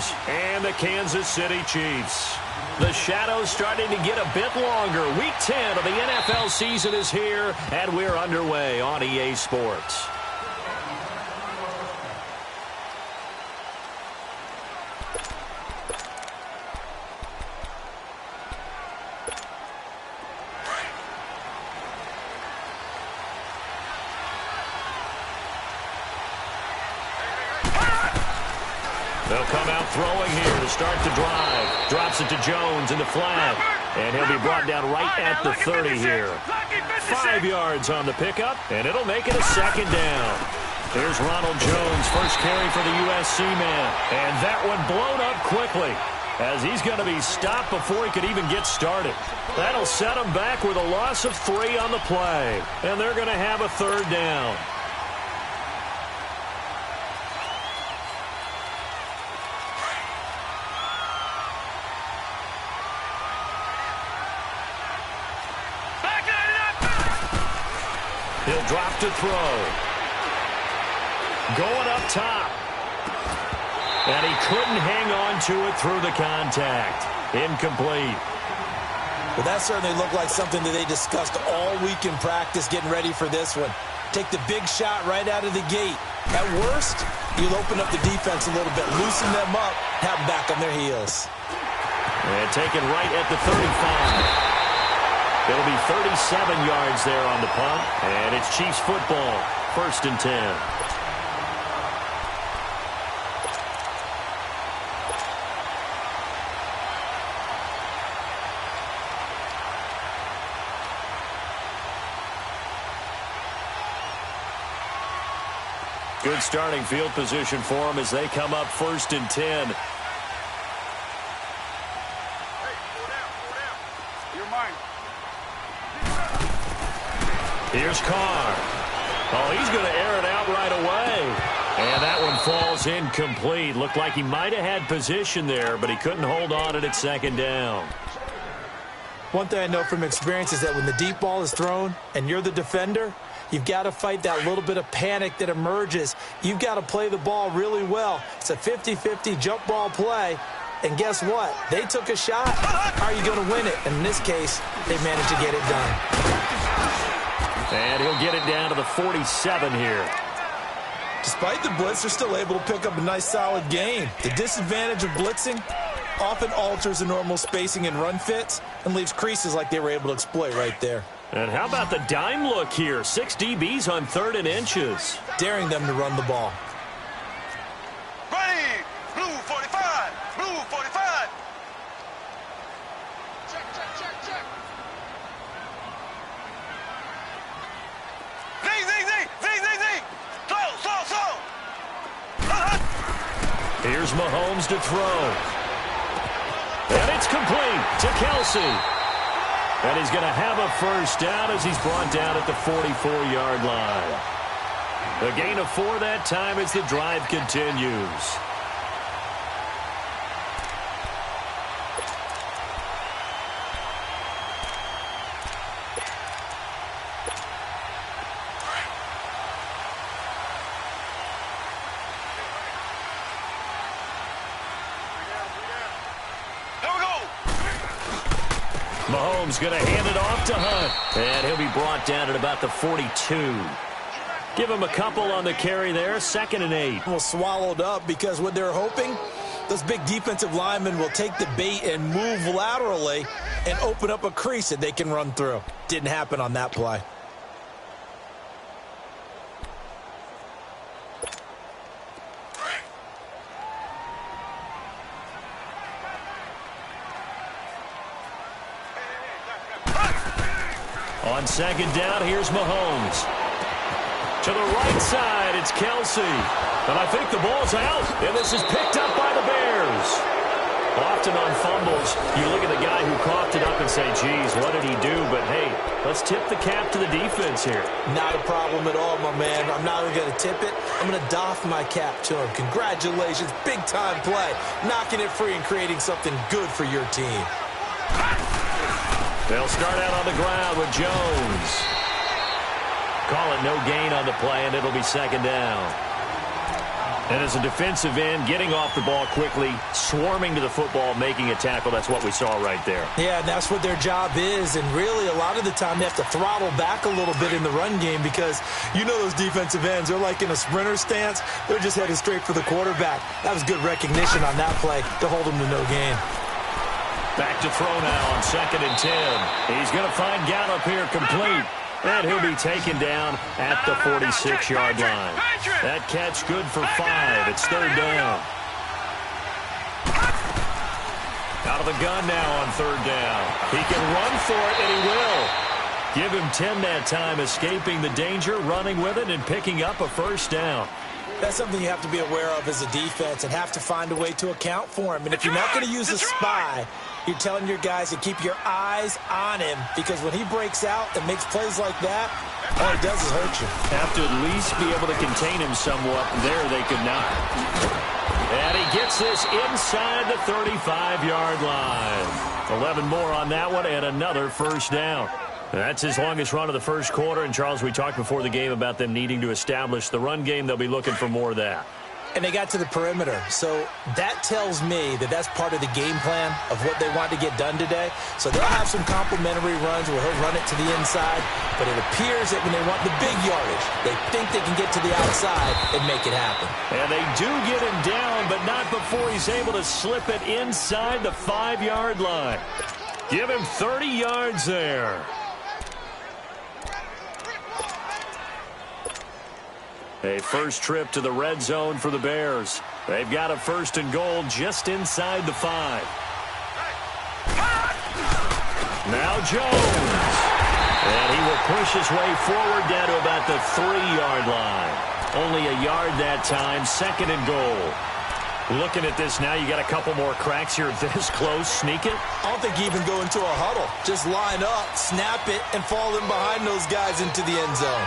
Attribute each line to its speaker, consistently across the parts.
Speaker 1: Raiders and the Kansas City Chiefs. The shadow's starting to get a bit longer. Week 10 of the NFL season is here, and we're underway on EA Sports. They'll come out throwing here to start the drive. Drops it to Jones in the flat. And he'll be brought down right at the 30 here. 5 yards on the pickup, and it'll make it a second down. Here's Ronald Jones, first carry for the USC man. And that one blown up quickly, as he's going to be stopped before he could even get started. That'll set him back with a loss of 3 on the play. And they're going to have a third down. He'll drop to throw. Going up top. And he couldn't hang on to it through the contact. Incomplete.
Speaker 2: Well, that certainly looked like something that they discussed all week in practice getting ready for this one. Take the big shot right out of the gate. At worst, you'll open up the defense a little bit, loosen them up, have them back on their heels.
Speaker 1: And taken right at the 35. It'll be 37 yards there on the punt, and it's Chiefs football, 1st and 10. Good starting field position for them as they come up 1st and 10. Here's Carr. Oh, he's going to air it out right away. And that one falls incomplete. Looked like he might have had position there, but he couldn't hold on it at second down.
Speaker 2: One thing I know from experience is that when the deep ball is thrown and you're the defender, you've got to fight that little bit of panic that emerges. You've got to play the ball really well. It's a 50-50 jump ball play. And guess what? They took a shot. How are you going to win it? And in this case, they managed to get it done.
Speaker 1: And he'll get it down to the 47 here.
Speaker 2: Despite the blitz, they're still able to pick up a nice, solid gain. The disadvantage of blitzing often alters the normal spacing and run fits and leaves creases like they were able to exploit right there.
Speaker 1: And how about the dime look here? 6 DBs on 3rd and inches.
Speaker 2: Daring them to run the ball.
Speaker 3: Ready! Blue 45! Blue 45! Check, check, check, check. Zing, zing, zing! Zing, zing, zing! Slow!
Speaker 1: Here's Mahomes to throw. And it's complete to Kelsey. And he's going to have a first down as he's brought down at the 44-yard line. A gain of 4 that time as the drive continues. Mahomes going to hand it off to Hunt. And he'll be brought down at about the 42. Give him a couple on the carry there. 2nd and 8.
Speaker 2: Well, swallowed up because what they're hoping, those big defensive linemen will take the bait and move laterally and open up a crease that they can run through. Didn't happen on that play.
Speaker 1: On 2nd down, here's Mahomes. To the right side, it's Kelsey. And I think the ball's out, and this is picked up by the Bears. Often on fumbles, you look at the guy who coughed it up and say, geez, what did he do? But, hey, let's tip the cap to the defense here.
Speaker 2: Not a problem at all, my man. I'm not even going to tip it. I'm going to doff my cap to him. Congratulations, big-time play. Knocking it free and creating something good for your team.
Speaker 1: They'll start out on the ground with Jones. Call it no gain on the play, and it'll be 2nd down. And as a defensive end, getting off the ball quickly, swarming to the football, making a tackle, that's what we saw right there.
Speaker 2: Yeah, and that's what their job is. And really, a lot of the time, they have to throttle back a little bit in the run game because you know those defensive ends, they're like in a sprinter stance. They're just headed straight for the quarterback. That was good recognition on that play to hold them to no gain.
Speaker 1: Back to throw now on 2nd and 10. He's going to find Gallup here complete. And he'll be taken down at the 46-yard line. That catch good for 5. It's 3rd down. Out of the gun now on 3rd down. He can run for it, and he will. Give him 10 that time, escaping the danger, running with it, and picking up a 1st down.
Speaker 2: That's something you have to be aware of as a defense and have to find a way to account for him. And if you're not going to use a spy, you're telling your guys to keep your eyes on him because when he breaks out and makes plays like that, all he does is hurt you.
Speaker 1: Have to at least be able to contain him somewhat. There they could not. And he gets this inside the 35-yard line. 11 more on that one and another 1st down. That's his longest run of the 1st quarter. And, Charles, we talked before the game about them needing to establish the run game. They'll be looking for more of that.
Speaker 2: And they got to the perimeter. So that tells me that that's part of the game plan of what they want to get done today. So they'll have some complimentary runs where he'll run it to the inside. But it appears that when they want the big yardage, they think they can get to the outside and make it happen.
Speaker 1: And they do get him down, but not before he's able to slip it inside the 5-yard line. Give him 30 yards there. A first trip to the red zone for the Bears. They've got a 1st and goal just inside the 5. Now Jones. And he will push his way forward down to about the 3-yard line. Only a yard that time, 2nd and goal. Looking at this now, you got a couple more cracks here this close. Sneak it?
Speaker 2: I don't think you even go into a huddle. Just line up, snap it, and fall in behind those guys into the end zone.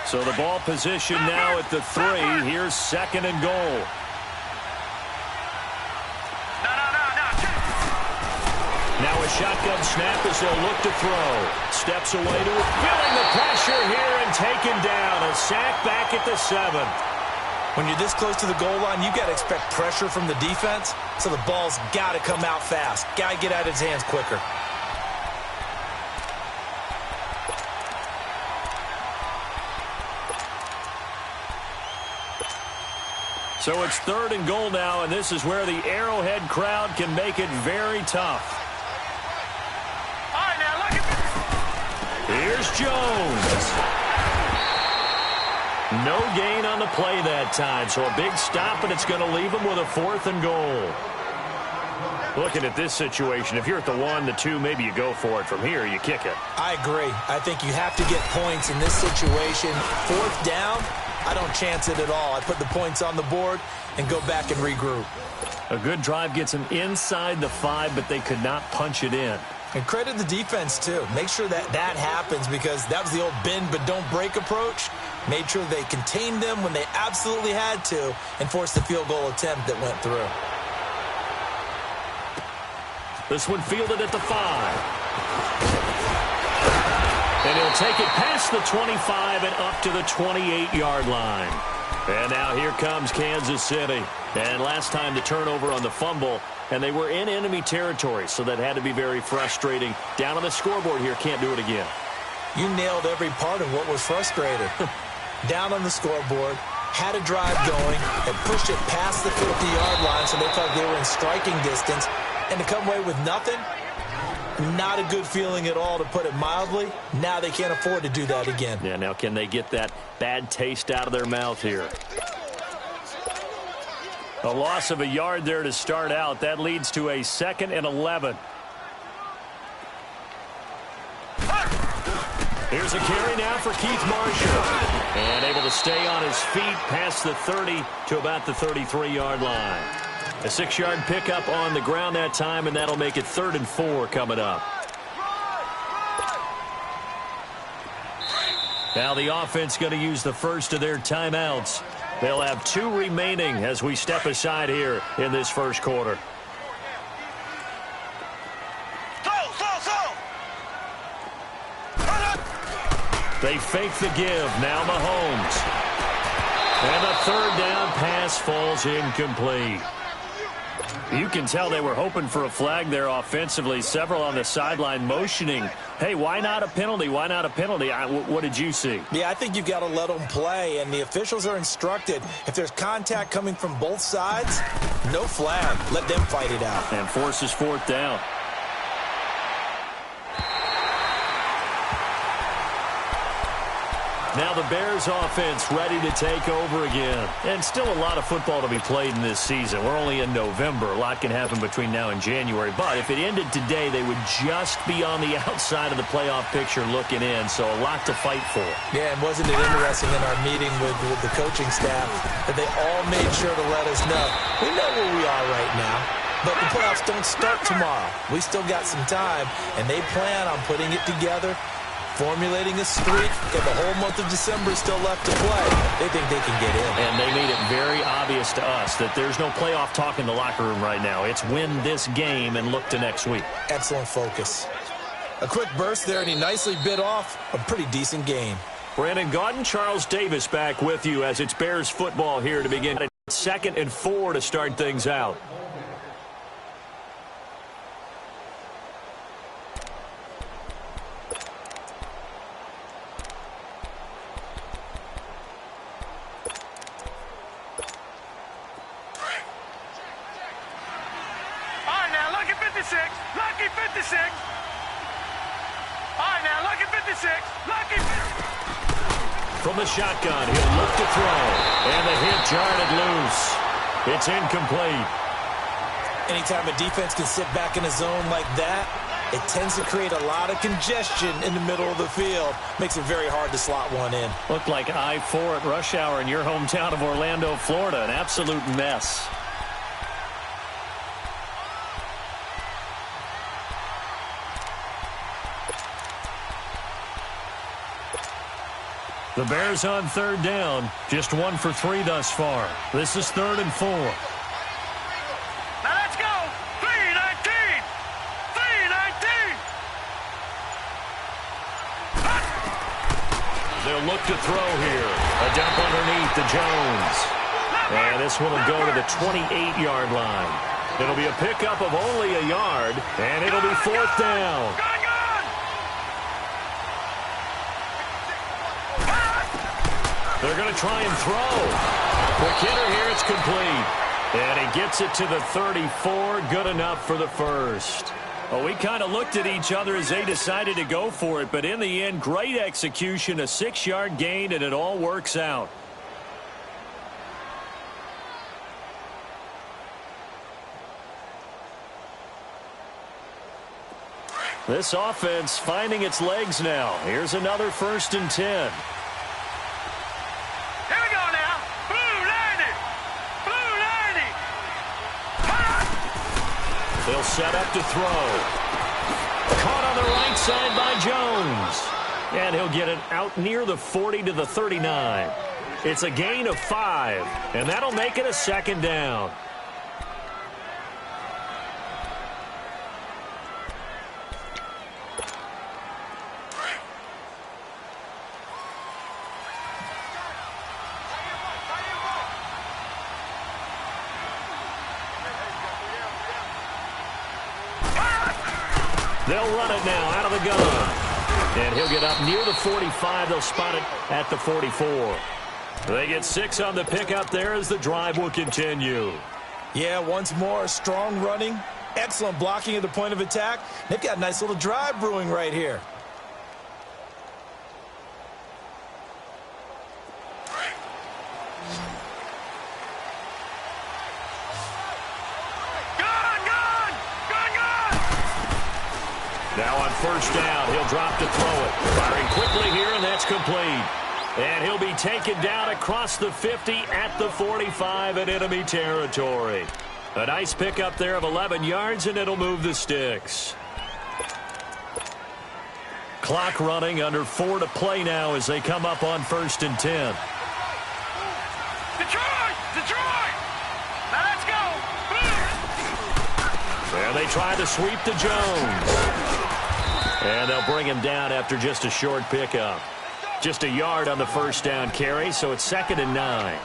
Speaker 1: So the ball position now at the 3. Here's 2nd and goal. Now a shotgun snap as they'll look to throw. Steps away to it. Feeling the pressure here and taken down. A sack back at the 7.
Speaker 2: When you're this close to the goal line, you got to expect pressure from the defense. So the ball's got to come out fast. Got to get out of his hands quicker.
Speaker 1: So it's 3rd and goal now, and this is where the Arrowhead crowd can make it very tough.
Speaker 3: All right, now look at this.
Speaker 1: Here's Jones. No gain on the play that time, so a big stop, and it's going to leave him with a 4th and goal. Looking at this situation, if you're at the 1, the 2, maybe you go for it. From here, you kick it.
Speaker 2: I agree. I think you have to get points in this situation. 4th down, I don't chance it at all. I put the points on the board and go back and regroup.
Speaker 1: A good drive gets them inside the 5, but they could not punch it in.
Speaker 2: And credit the defense, too. Make sure that that happens because that was the old bend but don't break approach. Made sure they contained them when they absolutely had to and forced the field goal attempt that went through.
Speaker 1: This one fielded at the 5. And he'll take it past the 25 and up to the 28-yard line. And now here comes Kansas City. And last time the turnover on the fumble, and they were in enemy territory, so that had to be very frustrating. Down on the scoreboard here, can't do it again.
Speaker 2: You nailed every part of what was frustrating. Down on the scoreboard, had a drive going, and pushed it past the 50-yard line so they thought they were in striking distance. And to come away with nothing, not a good feeling at all, to put it mildly. Now they can't afford to do that again.
Speaker 1: Yeah, now can they get that bad taste out of their mouth here? A loss of a yard there to start out. That leads to a 2nd and 11. Here's a carry now for Keith Marshall. And able to stay on his feet past the 30 to about the 33-yard line. A 6-yard pickup on the ground that time, and that'll make it 3rd and 4 coming up. Now the offense going to use the first of their timeouts. They'll have 2 remaining as we step aside here in this first quarter. They fake the give. Now Mahomes. And the third down pass falls incomplete. You can tell they were hoping for a flag there offensively. Several on the sideline motioning, hey, why not a penalty? Why not a penalty? What did you see?
Speaker 2: Yeah, I think you've got to let them play, and the officials are instructed. If there's contact coming from both sides, no flag. Let them fight it out.
Speaker 1: And forces fourth down. Now the Bears offense ready to take over again. And still a lot of football to be played in this season. We're only in November. A lot can happen between now and January. But if it ended today, they would just be on the outside of the playoff picture looking in. So a lot to fight for.
Speaker 2: Yeah, and wasn't it interesting in our meeting with the coaching staff that they all made sure to let us know, we know where we are right now. But the playoffs don't start tomorrow. We still got some time, and they plan on putting it together, formulating a streak. Got the whole month of December still left to play. They think they can get in.
Speaker 1: And they made it very obvious to us that there's no playoff talk in the locker room right now. It's win this game and look to next week.
Speaker 2: Excellent focus. A quick burst there, and he nicely bit off a pretty decent gain.
Speaker 1: Brandon Gaudin, Charles Davis back with you as it's Bears football here to begin. 2nd and 4 to start things out.
Speaker 3: Lucky 56. All right, now, lucky 56. Lucky 56.
Speaker 1: From the shotgun, he'll look to throw. And the hit jarred loose. It's incomplete.
Speaker 2: Anytime a defense can sit back in a zone like that, it tends to create a lot of congestion in the middle of the field. Makes it very hard to slot one in.
Speaker 1: Looked like I-4 at rush hour in your hometown of Orlando, Florida. An absolute mess. The Bears on 3rd down. Just 1 for 3 thus far. This is 3rd and 4.
Speaker 3: Now let's go. 3-19. 3-19.
Speaker 1: They'll look to throw here. A dump underneath to Jones. And this one will go to the 28-yard line. It'll be a pickup of only a yard, and it'll be 4th down. They're going to try and throw. Quick hitter here, it's complete. And he gets it to the 34, good enough for the first. Well, we kind of looked at each other as they decided to go for it, but in the end, great execution, a 6-yard gain, and it all works out. This offense finding its legs now. Here's another 1st and 10. They'll set up to throw. Caught on the right side by Jones. And he'll get it out near the 40 to the 39. It's a gain of 5, and that'll make it a 2nd down. They'll run it now out of the gun. And he'll get up near the 45. They'll spot it at the 44. They get 6 on the pickup there as the drive will continue.
Speaker 2: Yeah, once more, strong running, excellent blocking at the point of attack. They've got a nice little drive brewing right here.
Speaker 1: Now on 1st down, he'll drop to throw it. Firing quickly here, and that's complete. And he'll be taken down across the 50 at the 45 in enemy territory. A nice pickup there of 11 yards, and it'll move the sticks. Clock running, under 4 to play now as they come up on 1st and 10.
Speaker 3: Detroit! Detroit! Now let's go!
Speaker 1: There they try to sweep to Jones. And they'll bring him down after just a short pickup. Just a yard on the first down carry, so it's 2nd and 9.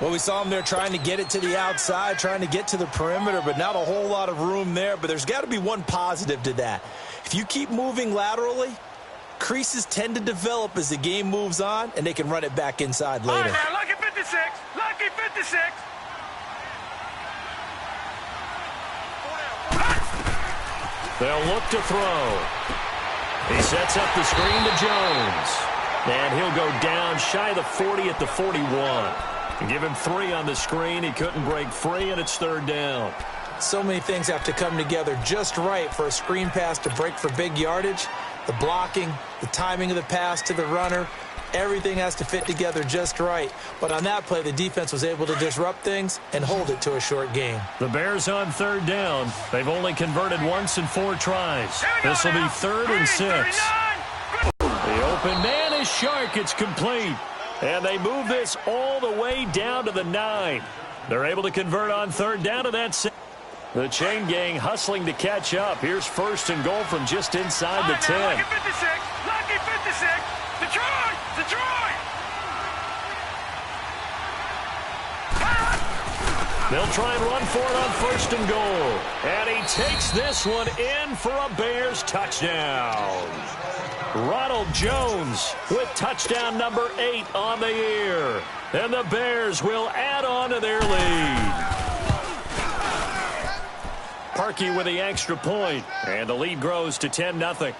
Speaker 2: Well, we saw him there trying to get it to the outside, trying to get to the perimeter, but not a whole lot of room there. But there's got to be one positive to that. If you keep moving laterally, creases tend to develop as the game moves on, and they can run it back inside later.
Speaker 3: All right, now, lucky 56. Lucky 56.
Speaker 1: They'll look to throw. He sets up the screen to Jones. And he'll go down shy of the 40 at the 41. Give him 3 on the screen. He couldn't break free, and it's 3rd down.
Speaker 2: So many things have to come together just right for a screen pass to break for big yardage. The blocking, the timing of the pass to the runner, everything has to fit together just right. But on that play, the defense was able to disrupt things and hold it to a short game.
Speaker 1: The Bears on 3rd down. They've only converted once in 4 tries. This will be 3rd and 6. The open man is Shark. It's complete. And they move this all the way down to the 9. They're able to convert on 3rd down to that 6. The chain gang hustling to catch up. Here's 1st and goal from just inside the 10.
Speaker 3: Lucky 56. Lucky 56. Detroit. Detroit.
Speaker 1: They'll try and run for it on 1st and goal. And he takes this one in for a Bears touchdown. Ronald Jones with touchdown number 8 on the year. And the Bears will add on to their lead. Parkey with the extra point. And the lead grows to 10-0.